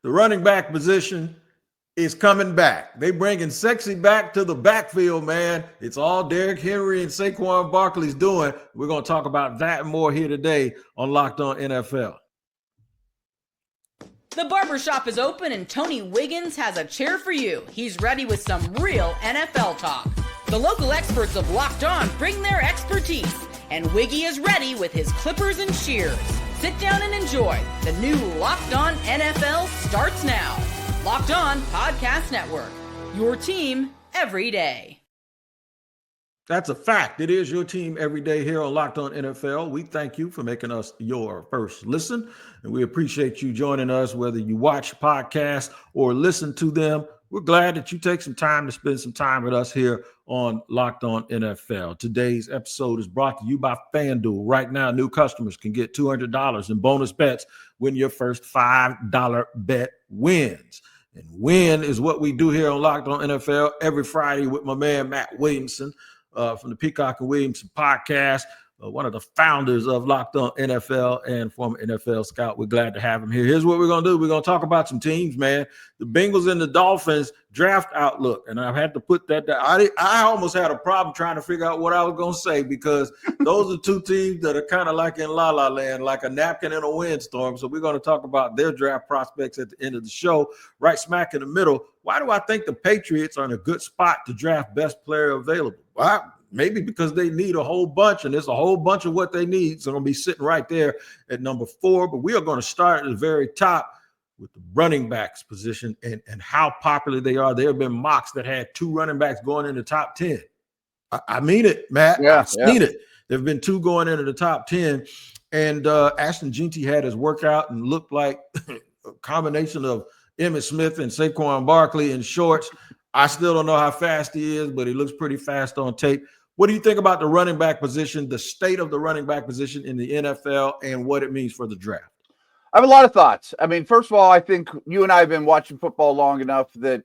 The running back position is coming back. They bringing sexy back to the backfield, man. It's all Derrick Henry and Saquon Barkley's doing. We're going to talk about that and more here today on Locked On NFL. The barbershop is open and Tony Wiggins has a chair for you. He's ready with some real NFL talk. The local experts of Locked On bring their expertise, and Wiggy is ready with his clippers and shears. Sit down and enjoy. The new Locked On NFL starts now. Locked On Podcast Network. Your team every day. That's a fact. It is your team every day here on Locked On NFL. We thank you for making us your first listen, and we appreciate you joining us, whether you watch podcasts or listen to them. We're glad that you take some time to spend some time with us here on Locked On NFL. Today's episode is brought to you by FanDuel. Right now, new customers can get $200 in bonus bets when your first $5 bet wins. And win is what we do here on Locked On NFL every Friday with my man Matt Williamson from the Peacock and Williamson podcast, one of the founders of Locked On NFL and former NFL scout. We're glad to have him here. Here's what we're going to do. We're going to talk about some teams, man. The Bengals and the Dolphins draft outlook. And I've had to put that down. I almost had a problem trying to figure out what I was going to say because those are two teams that are kind of like in la-la land, like a napkin in a windstorm. So we're going to talk about their draft prospects at the end of the show, right smack in the middle. Why do I think the Patriots are in a good spot to draft best player available? Well, maybe because they need a whole bunch, and there's a whole bunch of what they need. So I'm going to be sitting right there at number 4. But we are going to start at the very top with the running backs position and how popular they are. There have been mocks that had 2 running backs going in the top 10. I mean it, Matt. Yeah, I've seen it. There have been 2 going into the top 10. And Ashton Jeanty had his workout and looked like a combination of Emmitt Smith and Saquon Barkley in shorts. I still don't know how fast he is, but he looks pretty fast on tape. What do you think about the running back position, the state of the running back position in the NFL, and what it means for the draft? I have a lot of thoughts. I mean, first of all, I think you and I have been watching football long enough that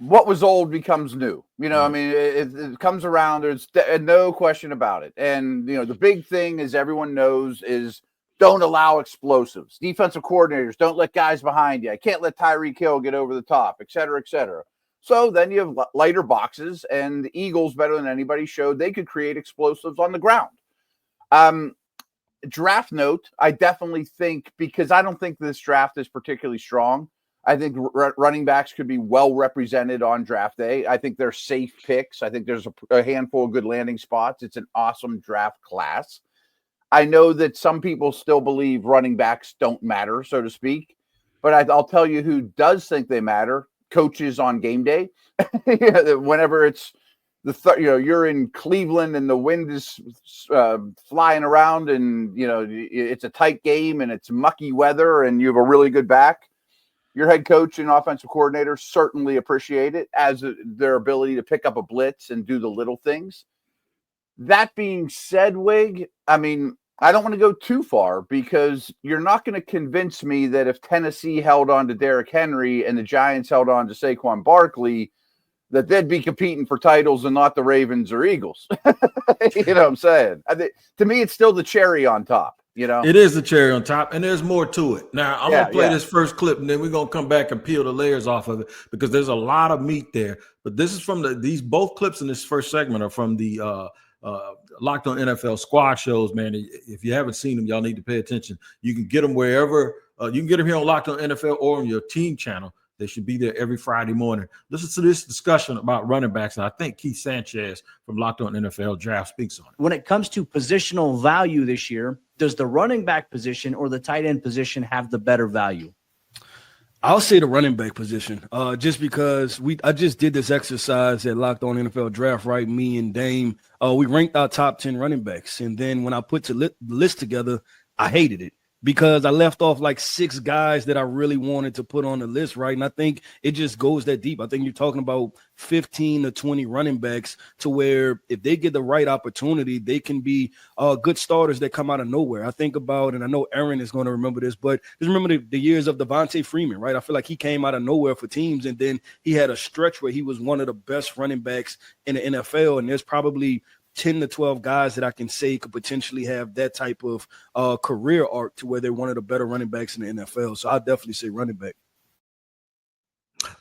what was old becomes new. You know, I mean, it comes around. There's no question about it. And, you know, the big thing, as everyone knows, is don't allow explosives. Defensive coordinators, don't let guys behind you. I can't let Tyreek Hill get over the top, et cetera, et cetera. So then you have lighter boxes, and the Eagles, better than anybody, showed they could create explosives on the ground. Draft note, I definitely think, because I don't think this draft is particularly strong, I think running backs could be well represented on draft day. I think they're safe picks. I think there's a handful of good landing spots. It's an awesome draft class. I know that some people still believe running backs don't matter, so to speak, but I'll tell you who does think they matter. Coaches on game day. Whenever it's you're in Cleveland and the wind is flying around and it's a tight game and it's mucky weather and you have a really good back, your head coach and offensive coordinator certainly appreciate it as their ability to pick up a blitz and do the little things. That being said, Wig, I mean, I don't want to go too far because you're not going to convince me that if Tennessee held on to Derrick Henry and the Giants held on to Saquon Barkley, that they'd be competing for titles and not the Ravens or Eagles. You know what I'm saying? To me, it's still the cherry on top. You know, it is the cherry on top, and there's more to it. Now, I'm going to play this first clip, and then we're going to come back and peel the layers off of it because there's a lot of meat there. But this is from both clips in this first segment are from the Locked On NFL squad shows, man. If you haven't seen them, y'all need to pay attention. You can get them wherever. You can get them here on Locked On NFL or on your team channel. They should be there every Friday morning. Listen to this discussion about running backs, and I think Keith Sanchez from Locked On NFL Draft speaks on it. When it comes to positional value this year, does the running back position or the tight end position have the better value? I'll say the running back position, just because I just did this exercise at Locked On NFL Draft, right? Me and Dame, we ranked our top 10 running backs. And then when I put the list together, I hated it because I left off like 6 guys that I really wanted to put on the list, right? And I think it just goes that deep. I think you're talking about 15 to 20 running backs to where if they get the right opportunity, they can be good starters that come out of nowhere. I think about, and I know Aaron is going to remember this, but just remember the years of Devontae Freeman, right? I feel like he came out of nowhere for teams, and then he had a stretch where he was one of the best running backs in the NFL, and there's probably 10 to 12 guys that I can say could potentially have that type of career arc to where they're one of the better running backs in the NFL. So I'll definitely say running back.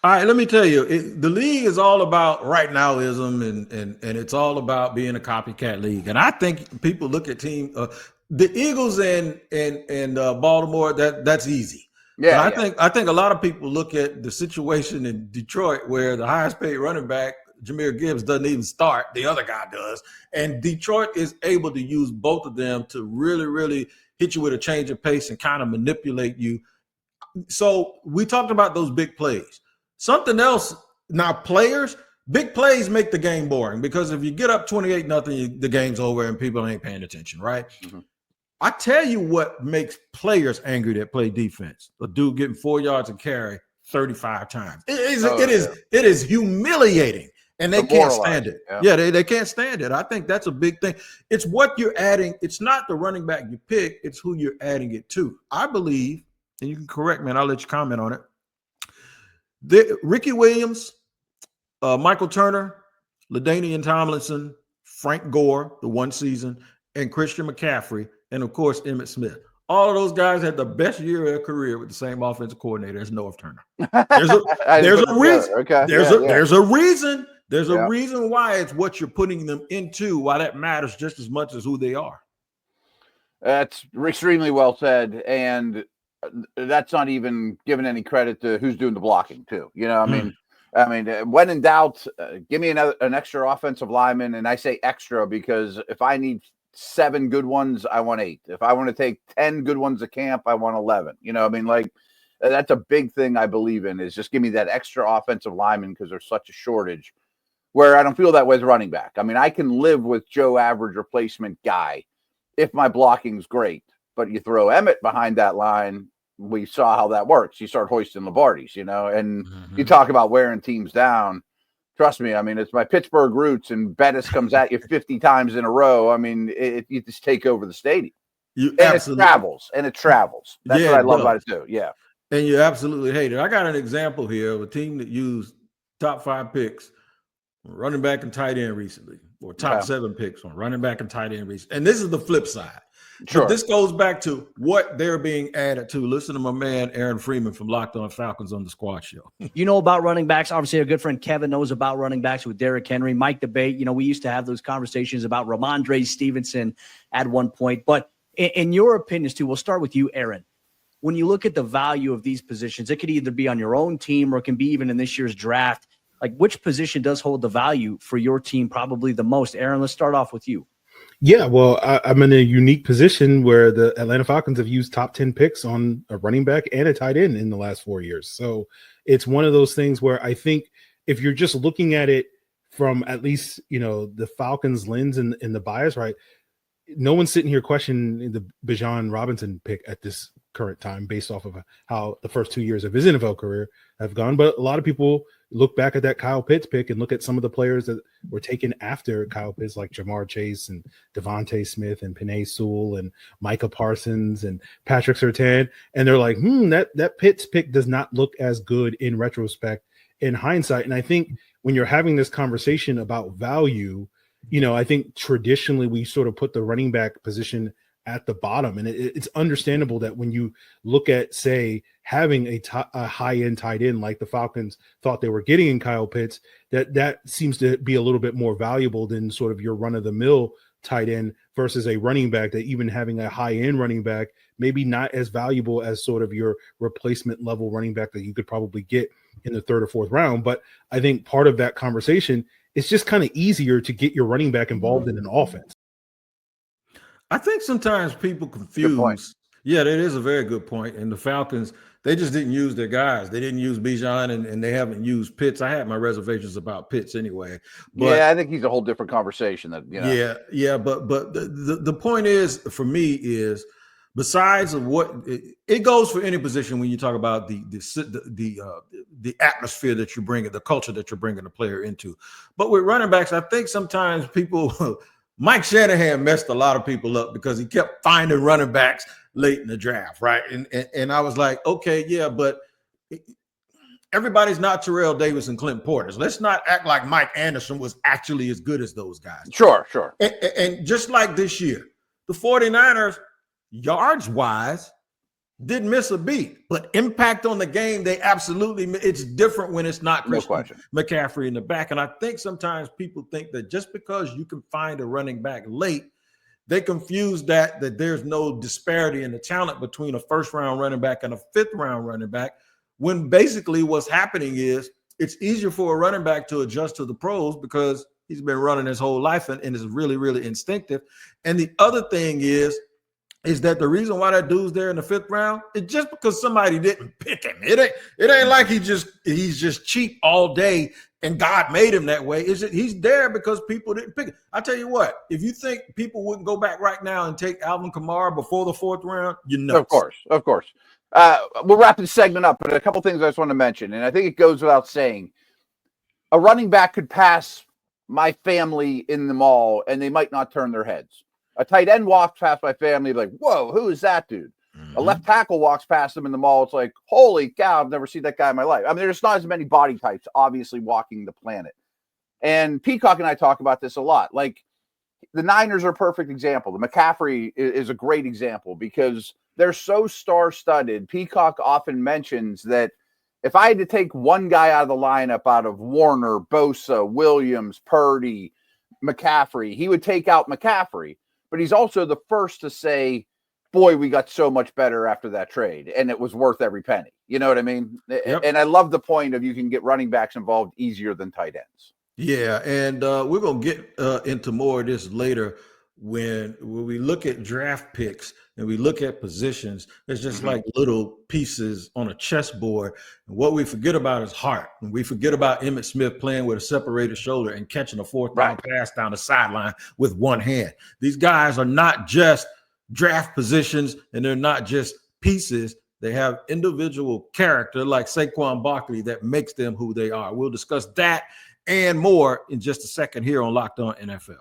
All right, let me tell you, the league is all about right nowism, and it's all about being a copycat league. And I think people look at the Eagles and Baltimore. That's easy. Yeah, But I think a lot of people look at the situation in Detroit where the highest paid running back, Jahmyr Gibbs, doesn't even start. The other guy does. And Detroit is able to use both of them to really, really hit you with a change of pace and kind of manipulate you. So we talked about those big plays. Something else, now big plays make the game boring because if you get up 28-0, the game's over and people ain't paying attention, right? Mm-hmm. I tell you what makes players angry that play defense. A dude getting 4 yards a carry 35 times. It is humiliating, and they can't stand it. Yeah, they can't stand it. I think that's a big thing. It's what you're adding. It's not the running back you pick. It's who you're adding it to. I believe, and you can correct me, and I'll let you comment on it. Ricky Williams, Michael Turner, LaDainian Tomlinson, Frank Gore, the one season, and Christian McCaffrey, and of course, Emmitt Smith. All of those guys had the best year of their career with the same offensive coordinator as North Turner. There's a reason. Okay. There's a reason. There's a reason why it's what you're putting them into, why that matters just as much as who they are. That's extremely well said. And that's not even giving any credit to who's doing the blocking too. You know, I mean, when in doubt, give me an extra offensive lineman. And I say extra because if I need 7 good ones, I want 8. If I want to take 10 good ones to camp, I want 11. You know, I mean, like that's a big thing I believe in is just give me that extra offensive lineman because there's such a shortage where I don't feel that way as running back. I mean, I can live with Joe average replacement guy if my blocking's great, but you throw Emmett behind that line, we saw how that works. You start hoisting Lombardi's, you know, and you talk about wearing teams down. Trust me, I mean, it's my Pittsburgh roots, and Bettis comes at you 50 times in a row. I mean, you just take over the stadium. It travels. That's what I love about it too. Yeah. And you absolutely hate it. I got an example here of a team that used top 5 picks, running back and tight end recently, or top 7 picks on running back and tight end recently. And this is the flip side. Sure. But this goes back to what they're being added to. Listen to my man, Aaron Freeman from Locked On Falcons on the Squad Show. You know about running backs. Obviously, our good friend Kevin knows about running backs with Derrick Henry, Mike Debate. You know, we used to have those conversations about Ramondre Stevenson at one point. But in your opinions, too, we'll start with you, Aaron. When you look at the value of these positions, it could either be on your own team or it can be even in this year's draft. Like, which position does hold the value for your team probably the most? Aaron, let's start off with you. Yeah, well, I'm in a unique position where the Atlanta Falcons have used top 10 picks on a running back and a tight end in the last 4 years. So it's one of those things where I think if you're just looking at it from at least, you know, the Falcons lens and the bias, right? No one's sitting here questioning the Bijan Robinson pick at this current time based off of how the first 2 years of his NFL career have gone. But a lot of people look back at that Kyle Pitts pick and look at some of the players that were taken after Kyle Pitts, like Jamar Chase and Devontae Smith and Penei Sewell and Micah Parsons and Patrick Surtain. And they're like, that Pitts pick does not look as good in retrospect, in hindsight. And I think when you're having this conversation about value, you know, I think traditionally we sort of put the running back position at the bottom. And it's understandable that when you look at, say, having a high-end tight end like the Falcons thought they were getting in Kyle Pitts, that seems to be a little bit more valuable than sort of your run-of-the-mill tight end versus a running back that even having a high-end running back, maybe not as valuable as sort of your replacement level running back that you could probably get in the 3rd or 4th round. But I think part of that conversation, it's just kind of easier to get your running back involved in an offense. I think sometimes people confuse. Yeah, that is a very good point. And the Falcons, they just didn't use their guys. They didn't use Bijan, and they haven't used Pitts. I had my reservations about Pitts anyway. But, yeah, I think he's a whole different conversation. That, you know. Yeah. But the point is, for me, is besides of what it goes for any position when you talk about the atmosphere that you bring, the culture that you're bringing the player into. But with running backs, I think sometimes people. Mike Shanahan messed a lot of people up because he kept finding running backs late in the draft, right? And I was like, okay, yeah, but everybody's not Terrell Davis and Clint Porter. So let's not act like Mike Anderson was actually as good as those guys. Sure. And just like this year, the 49ers, yards-wise, didn't miss a beat, but impact on the game, they absolutely, it's different when it's not Christian McCaffrey in the back. And I think sometimes people think that just because you can find a running back late, they confuse that there's no disparity in the talent between a first-round running back and a fifth-round running back, when basically what's happening is it's easier for a running back to adjust to the pros because he's been running his whole life and is really, really instinctive. And the other thing is that the reason why that dude's there in the fifth round is just because somebody didn't pick him. It ain't like he's just cheap all day and God made him that way. He's there because people didn't pick him. I tell you what, if you think people wouldn't go back right now and take Alvin Kamara before the fourth round, you know. Of course. We'll wrap this segment up, but a couple things I just want to mention, and I think it goes without saying. A running back could pass my family in the mall, and they might not turn their heads. A tight end walks past my family, like, whoa, who is that dude? Mm-hmm. A left tackle walks past them in the mall. It's like, holy cow, I've never seen that guy in my life. I mean, there's not as many body types, obviously, walking the planet. And Peacock and I talk about this a lot. Like, the Niners are a perfect example. The McCaffrey is a great example because they're so star-studded. Peacock often mentions that if I had to take one guy out of the lineup, out of Warner, Bosa, Williams, Purdy, McCaffrey, he would take out McCaffrey. But he's also the first to say, boy, we got so much better after that trade, and it was worth every penny. You know what I mean? Yep. And I love the point of you can get running backs involved easier than tight ends. Yeah, and we're going to get into more of this later when we look at draft picks and we look at positions. It's just like little pieces on a chessboard. And what we forget about is heart. And we forget about Emmitt Smith playing with a separated shoulder and catching a fourth down pass down the sideline with one hand. These guys are not just draft positions, and they're not just pieces. They have individual character like Saquon Barkley that makes them who they are. We'll discuss that and more in just a second here on Locked On NFL.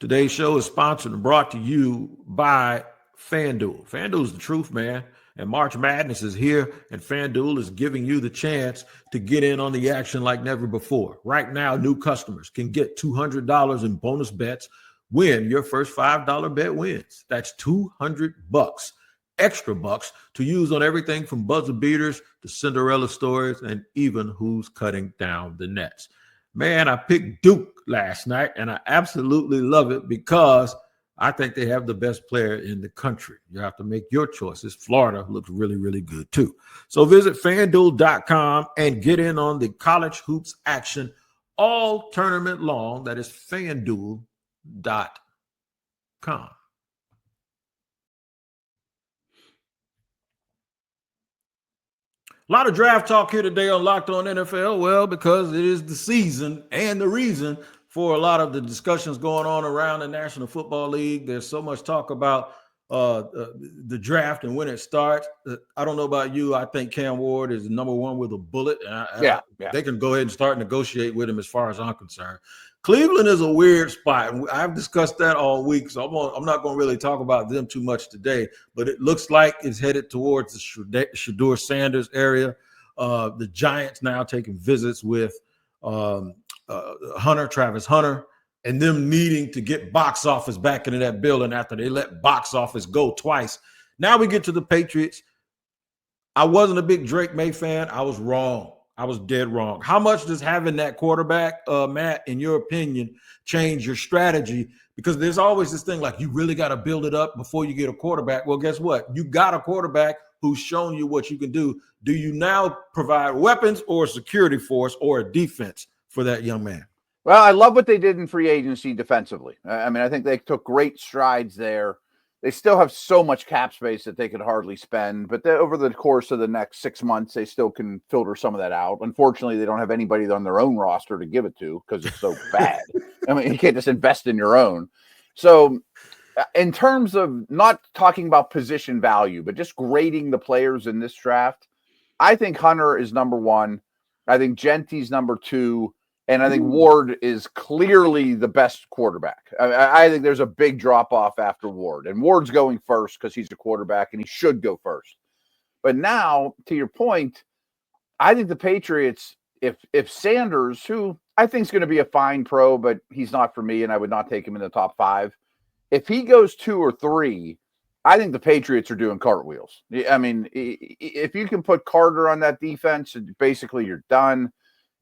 Today's show is sponsored and brought to you by FanDuel. FanDuel is the truth, man. And March Madness is here, and FanDuel is giving you the chance to get in on the action like never before. Right now, new customers can get $200 in bonus bets when your first $5 bet wins. That's $200 extra bucks to use on everything from buzzer beaters to Cinderella stories and even who's cutting down the nets. Man, I picked Duke last night, and I absolutely love it because I think they have the best player in the country. You have to make your choices. Florida looks really, really good too. So visit FanDuel.com and get in on the college hoops action all tournament long. That is FanDuel.com. A lot of draft talk here today on Locked On NFL. Well, because it is the season and the reason for a lot of the discussions going on around the National Football League. There's so much talk about the draft and when it starts. I don't know about you. I think Cam Ward is number one with a bullet. And they can go ahead and start negotiate with him as far as I'm concerned. Cleveland is a weird spot. And I've discussed that all week, so I'm not going to really talk about them too much today. But it looks like it's headed towards the Shedeur Sanders area. The Giants now taking visits with Travis Hunter, and them needing to get box office back into that building after they let box office go twice. Now we get to the Patriots. I wasn't a big Drake May fan. I was wrong. I was dead wrong. How much does having that quarterback, Matt, in your opinion, change your strategy? Because there's always this thing like you really got to build it up before you get a quarterback. Well, guess what? You got a quarterback who's shown you what you can do. Do you now provide weapons or a security force or a defense for that young man? Well, I love what they did in free agency defensively. I mean, I think they took great strides there. They still have so much cap space that they could hardly spend, but over the course of the next 6 months, they still can filter some of that out. Unfortunately, they don't have anybody on their own roster to give it to because it's so bad. I mean, you can't just invest in your own. So in terms of not talking about position value, but just grading the players in this draft, I think Hunter is number one. I think Gentry's number two. And I think Ward is clearly the best quarterback. I think there's a big drop-off after Ward. And Ward's going first because he's a quarterback, and he should go first. But now, to your point, I think the Patriots, if Sanders, who I think is going to be a fine pro, but he's not for me, and I would not take him in the top 5. if he goes 2 or 3, I think the Patriots are doing cartwheels. I mean, if you can put Carter on that defense, basically you're done.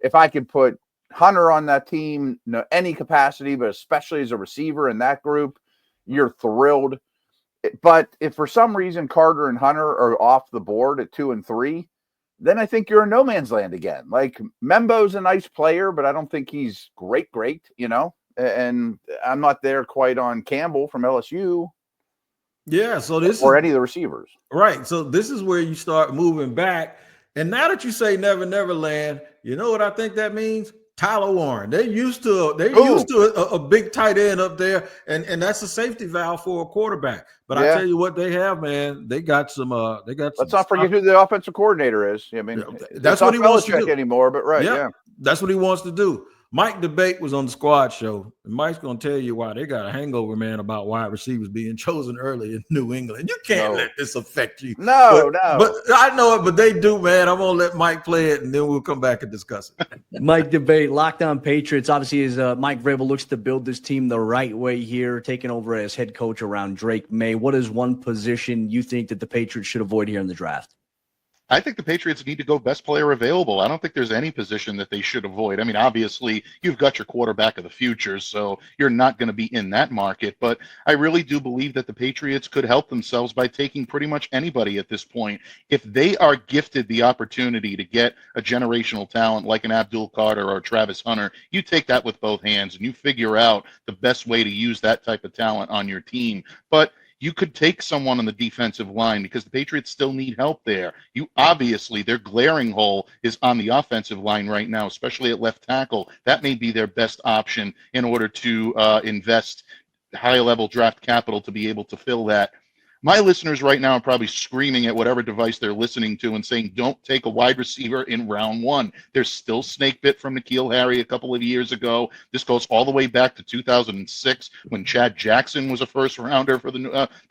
If I could put Hunter on that team, any capacity, but especially as a receiver in that group, you're thrilled. But if for some reason Carter and Hunter are off the board at 2 and 3, then I think you're in no man's land again. Like, Membo's a nice player, but I don't think he's great, and I'm not there quite on Campbell from LSU. Yeah, so this or is any of the receivers. right. So this is where you start moving back. And now that you say never, never land, you know what I think that means? Tyler Warren. They're used to a big tight end up there, and that's a safety valve for a quarterback. But I tell you what they have, man. They got some. Let's not forget who the offensive coordinator is. I mean, that's what he wants to do anymore. But that's what he wants to do. Mike Debate was on the Squad Show, and Mike's going to tell you why they got a hangover, man, about wide receivers being chosen early in New England. You can't let this affect you. No. But I know it, but they do, man. I'm going to let Mike play it, and then we'll come back and discuss it. Mike Debate, Locked On Patriots. Obviously, as Mike Vrabel looks to build this team the right way here, taking over as head coach around Drake May. What is one position you think that the Patriots should avoid here in the draft? I think the Patriots need to go best player available. I don't think there's any position that they should avoid. I mean, obviously, you've got your quarterback of the future, so you're not going to be in that market. But I really do believe that the Patriots could help themselves by taking pretty much anybody at this point. If they are gifted the opportunity to get a generational talent like an Abdul Carter or Travis Hunter, you take that with both hands and you figure out the best way to use that type of talent on your team. But you could take someone on the defensive line because the Patriots still need help there. Obviously, their glaring hole is on the offensive line right now, especially at left tackle. That may be their best option in order to invest high-level draft capital to be able to fill that. My listeners right now are probably screaming at whatever device they're listening to and saying, don't take a wide receiver in round 1. There's still snake bit from N'Keal Harry a couple of years ago. This goes all the way back to 2006 when Chad Jackson was a first rounder for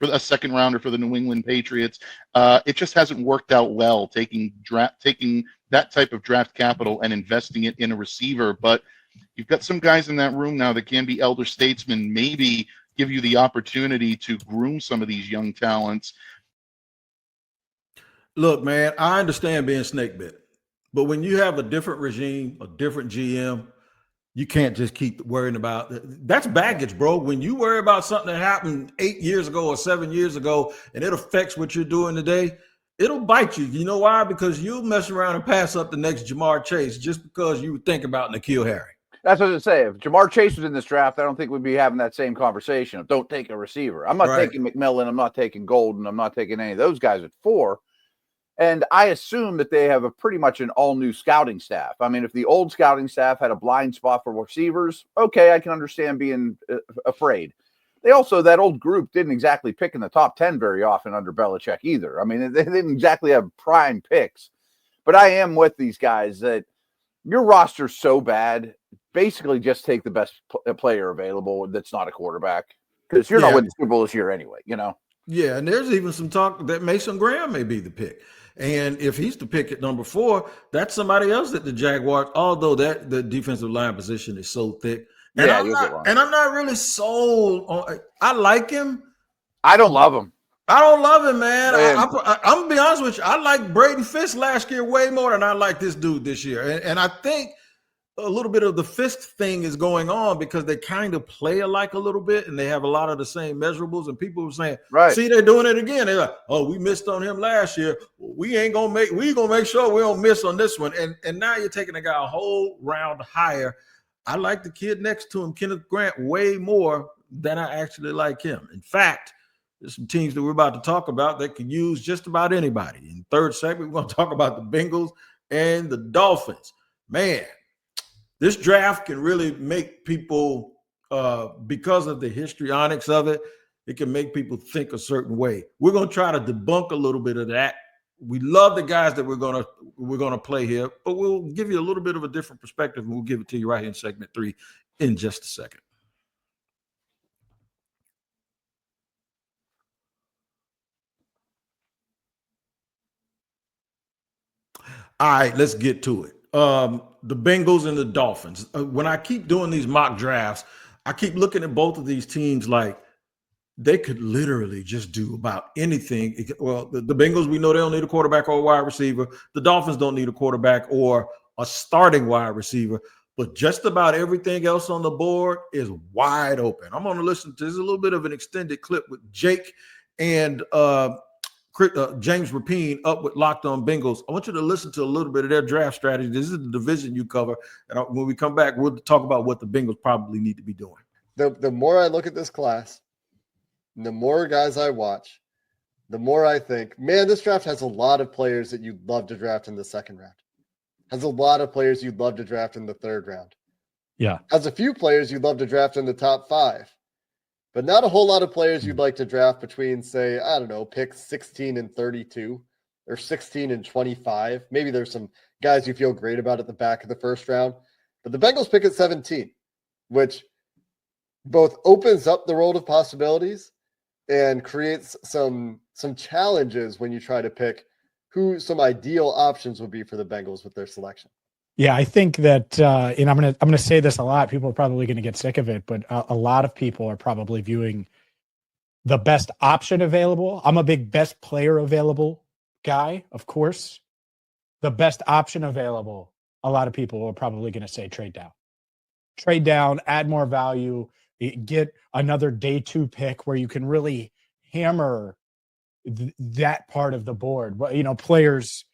a second rounder for the New England Patriots. It just hasn't worked out well taking that type of draft capital and investing it in a receiver. But you've got some guys in that room now that can be elder statesmen, maybe give you the opportunity to groom some of these young talents. Look, man, I understand being snake bit, but when you have a different regime, a different GM, you can't just keep worrying about that's baggage, bro. When you worry about something that happened 8 years ago or 7 years ago, and it affects what you're doing today, it'll bite you. You know why? Because you'll mess around and pass up the next Jamar Chase just because you think about N'Keal Harry. That's what I was going to say. If Jamar Chase was in this draft, I don't think we'd be having that same conversation of don't take a receiver. I'm not taking McMillan. I'm not taking Golden. I'm not taking any of those guys at 4. And I assume that they have pretty much an all-new scouting staff. I mean, if the old scouting staff had a blind spot for receivers, okay, I can understand being afraid. They also, that old group didn't exactly pick in the top 10 very often under Belichick either. I mean, they didn't exactly have prime picks. But I am with these guys that your roster's so bad, basically just take the best player available that's not a quarterback because you're not winning the Super Bowl this year anyway, you know? Yeah, and there's even some talk that Mason Graham may be the pick. And if he's the pick at number 4, that's somebody else that the Jaguars, although that the defensive line position is so thick. And, I'm not really sold on. I like him. I don't love him. I don't love him, man. I'm going to be honest with you. I like Braden Fisk last year way more than I like this dude this year. And I think a little bit of the Fisk thing is going on because they kind of play alike a little bit and they have a lot of the same measurables. And people were saying, see, they're doing it again. They're like, oh, we missed on him last year. We're going to make sure we don't miss on this one. And now you're taking a guy a whole round higher. I like the kid next to him, Kenneth Grant, way more than I actually like him. In fact, there's some teams that we're about to talk about that could use just about anybody. In the third segment, we're going to talk about the Bengals and the Dolphins. Man, this draft can really make people, because of the histrionics of it, it can make people think a certain way. We're going to try to debunk a little bit of that. We love the guys that we're gonna play here, but we'll give you a little bit of a different perspective, and we'll give it to you right here in segment 3 in just a second. All right, let's get to it. The Bengals and the Dolphins. When I keep doing these mock drafts, I keep looking at both of these teams like, they could literally just do about anything. Well, the Bengals, we know they don't need a quarterback or a wide receiver. The Dolphins don't need a quarterback or a starting wide receiver. But just about everything else on the board is wide open. I'm going to listen to this a little bit of an extended clip with Jake and James Rapine up with Locked On Bengals. I want you to listen to a little bit of their draft strategy. This is the division you cover. And when we come back, we'll talk about what the Bengals probably need to be doing. The more I look at this class, the more guys I watch, the more I think, man, this draft has a lot of players that you'd love to draft in the second round. Has a lot of players you'd love to draft in the third round. Yeah. Has a few players you'd love to draft in the top 5. But not a whole lot of players you'd like to draft between, say, I don't know, picks 16 and 32 or 16 and 25. Maybe there's some guys you feel great about at the back of the first round. But the Bengals pick at 17, which both opens up the world of possibilities and creates some challenges when you try to pick who some ideal options would be for the Bengals with their selection. Yeah, I think that, and I'm gonna say this a lot. People are probably going to get sick of it, but a lot of people are probably viewing the best option available. I'm a big best player available guy, of course. The best option available, a lot of people are probably going to say trade down, add more value, get another day 2 pick where you can really hammer that part of the board. You know, players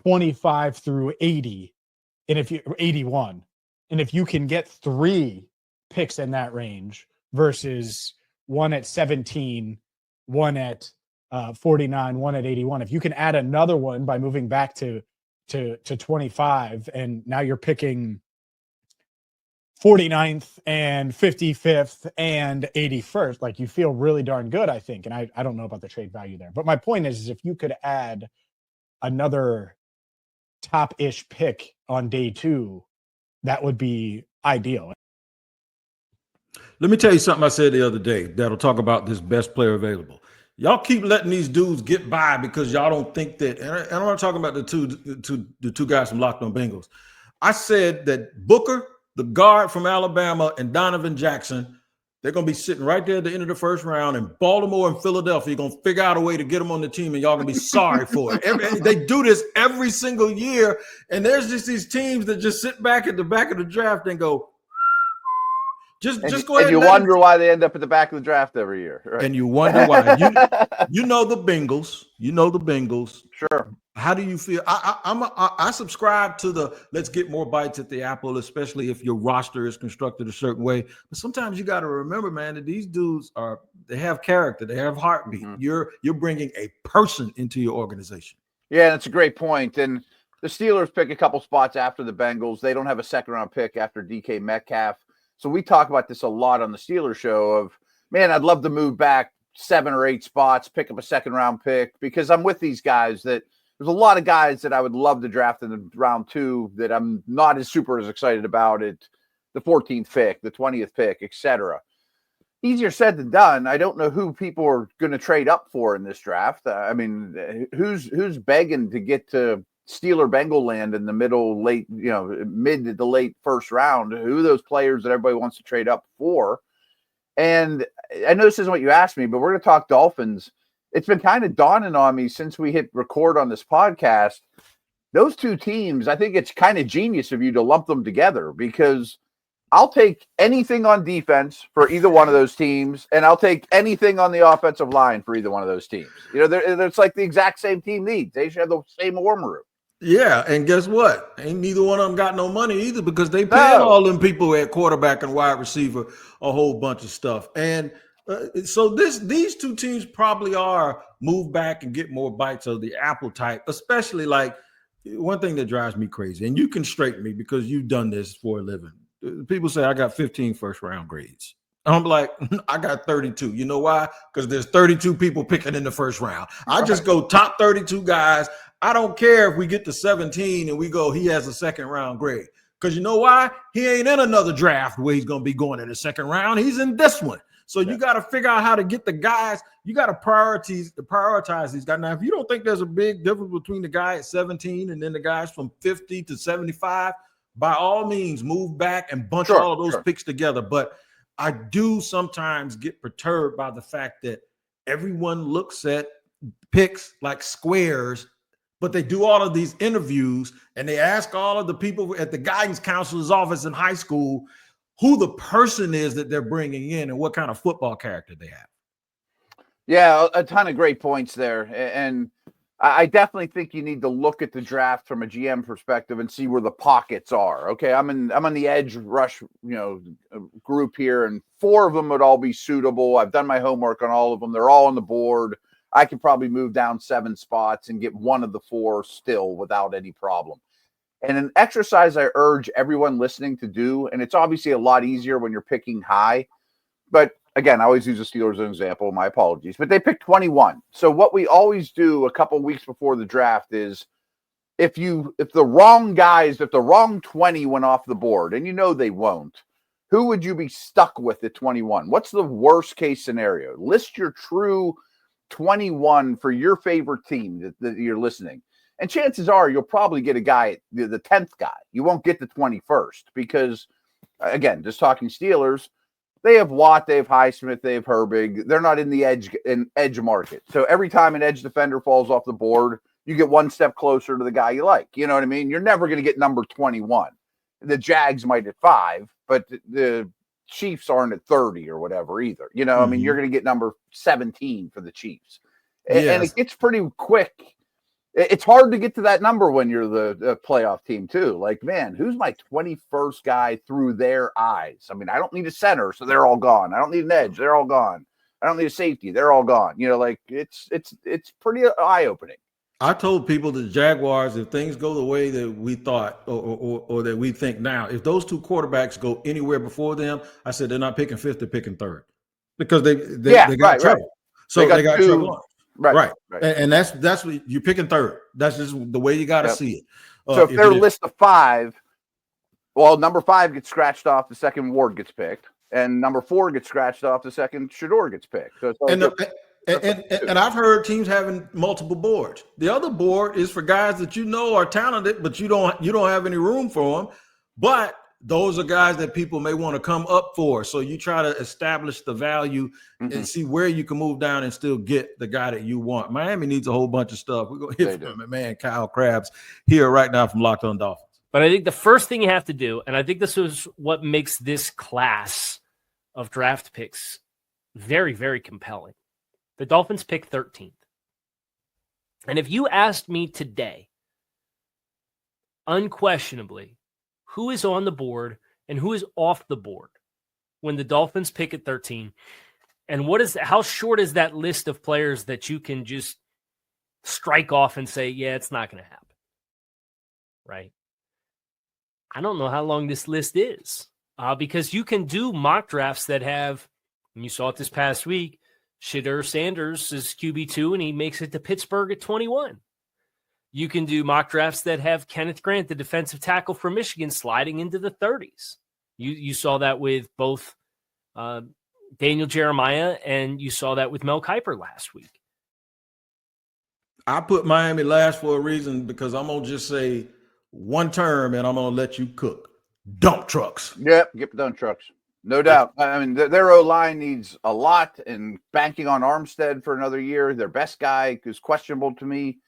25 through 80. And if you 81, and if you can get 3 picks in that range versus one at 17, one at 49, one at 81, if you can add another one by moving back to 25, and now you're picking 49th and 55th and 81st, like, you feel really darn good, I think. And I don't know about the trade value there, but my point is if you could add another top-ish pick on day 2, that would be ideal. Let me tell you something I said the other day that'll talk about this best player available. Y'all keep letting these dudes get by because y'all don't think that, and I'm not talking about the two guys from Locked On Bengals. I said that Booker, the guard from Alabama, and Donovan Jackson, they're going to be sitting right there at the end of the first round, and Baltimore and Philadelphia are going to figure out a way to get them on the team, and y'all going to be sorry for it. They do this every single year, and there's just these teams that just sit back at the back of the draft and go, just go ahead. And you wonder why they end up at the back of the draft every year. Right? And you wonder why. You know the Bengals. You know the Bengals. Sure. How do you feel? I subscribe to the let's get more bites at the apple, especially if your roster is constructed a certain way. But sometimes you got to remember, man, that these dudes they have character, they have heartbeat. Mm-hmm. You're bringing a person into your organization. Yeah, that's a great point. And the Steelers pick a couple spots after the Bengals. They don't have a second round pick after DK Metcalf. So we talk about this a lot on the Steelers show of, man, I'd love to move back 7 or 8 spots, pick up a second round pick, because I'm with these guys that there's a lot of guys that I would love to draft in the round 2 that I'm not as excited about at the 14th pick, the 20th pick, etc. Easier said than done. I don't know who people are going to trade up for in this draft. I mean, who's begging to get to Steeler Bengal land in the mid to late first round? Who are those players that everybody wants to trade up for? And I know this isn't what you asked me, but we're going to talk Dolphins. It's been kind of dawning on me since we hit record on this podcast. Those 2 teams, I think it's kind of genius of you to lump them together, because I'll take anything on defense for either one of those teams, and I'll take anything on the offensive line for either one of those teams. You know, it's like the exact same team needs. They should have the same warm room. Yeah, and guess what? Ain't neither one of them got no money either, because they paying all them people at quarterback and wide receiver a whole bunch of stuff. And so these 2 teams probably are move back and get more bites of the apple type, especially like one thing that drives me crazy, and you can straighten me because you've done this for a living. People say I got 15 first round grades. I'm like, I got 32. You know why? Because there's 32 people picking in the first round. I just go top 32 guys. I don't care if we get to 17 and we go, he has a second round grade. Because you know why? He ain't in another draft where he's going to be going in the second round. He's in this one. So you got to figure out how to get the guys. You got to prioritize these guys. Now, if you don't think there's a big difference between the guy at 17 and then the guys from 50 to 75, by all means, move back and bunch all of those picks together. But I do sometimes get perturbed by the fact that everyone looks at picks like squares, but they do all of these interviews and they ask all of the people at the guidance counselor's office in high school who the person is that they're bringing in and what kind of football character they have. Yeah, a ton of great points there. And I definitely think you need to look at the draft from a GM perspective and see where the pockets are. Okay, I'm on the edge rush, group here, and 4 of them would all be suitable. I've done my homework on all of them. They're all on the board. I could probably move down 7 spots and get one of the 4 still without any problem. And an exercise I urge everyone listening to do, and it's obviously a lot easier when you're picking high, but again, I always use the Steelers as an example. My apologies, but they picked 21. So what we always do a couple of weeks before the draft is if the wrong 20 went off the board, and they won't, who would you be stuck with at 21? What's the worst case scenario? List your true 21 for your favorite team that you're listening. And chances are you'll probably get a guy, the 10th guy. You won't get the 21st because, again, just talking Steelers, they have Watt, they have Highsmith, they have Herbig. They're not in the edge market. So every time an edge defender falls off the board, you get one step closer to the guy you like. You know what I mean? You're never going to get number 21. The Jags might at 5, but the Chiefs aren't at 30 or whatever either. I mean, you're going to get number 17 for the Chiefs. Yes. And it gets pretty quick. It's hard to get to that number when you're the playoff team too. Like, man, who's my 21st guy through their eyes? I mean, I don't need a center, so they're all gone. I don't need an edge, they're all gone. I don't need a safety, they're all gone. It's pretty eye-opening. I told people the Jaguars, if things go the way that we thought or that we think now, if those 2 quarterbacks go anywhere before them, I said they're not picking 5th, they're picking 3rd because they got trouble. Right. So they got trouble. Right. And that's what you're picking 3rd. That's just the way you got to see it. So if they're a list of 5, well, number 5 gets scratched off, the second Ward gets picked, and number 4 gets scratched off, the second Shador gets picked. So and I've heard teams having multiple boards. The other board is for guys that are talented, but you don't have any room for them. But those are guys that people may want to come up for. So you try to establish the value and see where you can move down and still get the guy that you want. Miami needs a whole bunch of stuff. We're going to hear from my man Kyle Krabs here right now from Locked On Dolphins. But I think the first thing you have to do, and I think this is what makes this class of draft picks very, very compelling. The Dolphins pick 13th. And if you asked me today, unquestionably, who is on the board and who is off the board when the Dolphins pick at 13, and how short is that list of players that you can just strike off and say, yeah, it's not going to happen, right? I don't know how long this list is because you can do mock drafts that have, and you saw it this past week, Shedeur Sanders is QB2 and he makes it to Pittsburgh at 21. You can do mock drafts that have Kenneth Grant, the defensive tackle from Michigan, sliding into the 30s. You saw that with both Daniel Jeremiah, and you saw that with Mel Kiper last week. I put Miami last for a reason because I'm going to just say one term and I'm going to let you cook. Dump trucks. Yep, get the dump trucks. No doubt. I mean, their O-line needs a lot, and banking on Armstead for another year. Their best guy is questionable to me.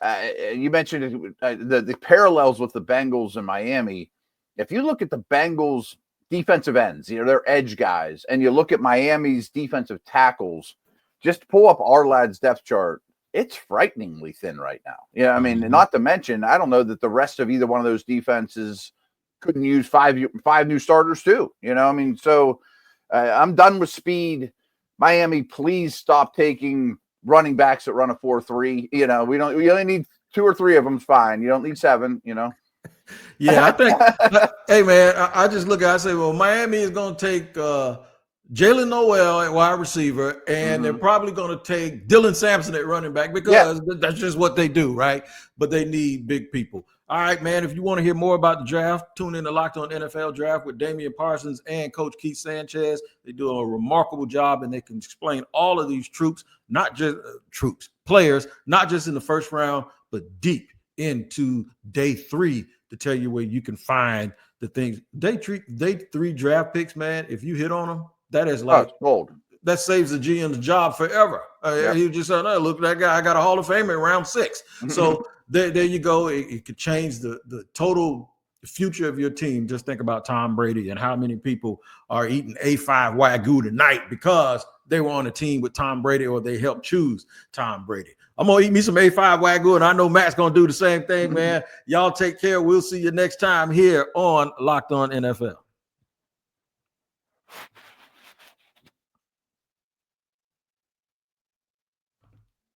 You mentioned the parallels with the Bengals and Miami. If you look at the Bengals defensive ends, their edge guys, and you look at Miami's defensive tackles, just pull up Arlad's depth chart. It's frighteningly thin right now. I mean, not to mention, I don't know that the rest of either one of those defenses couldn't use five new starters too. I mean, so I'm done with speed. Miami, please stop taking running backs that run a 4-3. We only need 2 or 3 of them. Fine. You don't need 7, Yeah, I think, hey man, I just look at, I say, well, Miami is going to take Jalen Noel at wide receiver, and they're probably going to take Dylan Sampson at running back because that's just what they do, right? But they need big people. All right, man, if you want to hear more about the draft, tune in to Locked On NFL Draft with Damian Parsons and Coach Keith Sanchez. They do a remarkable job, and they can explain all of these players, not just in the first round, but deep into day 3 to tell you where you can find the things. Day 3 draft picks, man. If you hit on them, that is like gold. That saves the GM's job forever. He just said, "No, look at that guy. I got a Hall of Famer in round 6." So there you go. It could change the total future of your team. Just think about Tom Brady and how many people are eating A5 Wagyu tonight because they were on a team with Tom Brady or they helped choose Tom Brady. I'm going to eat me some A5 Wagyu, and I know Matt's going to do the same thing, man. Y'all take care. We'll see you next time here on Locked On NFL.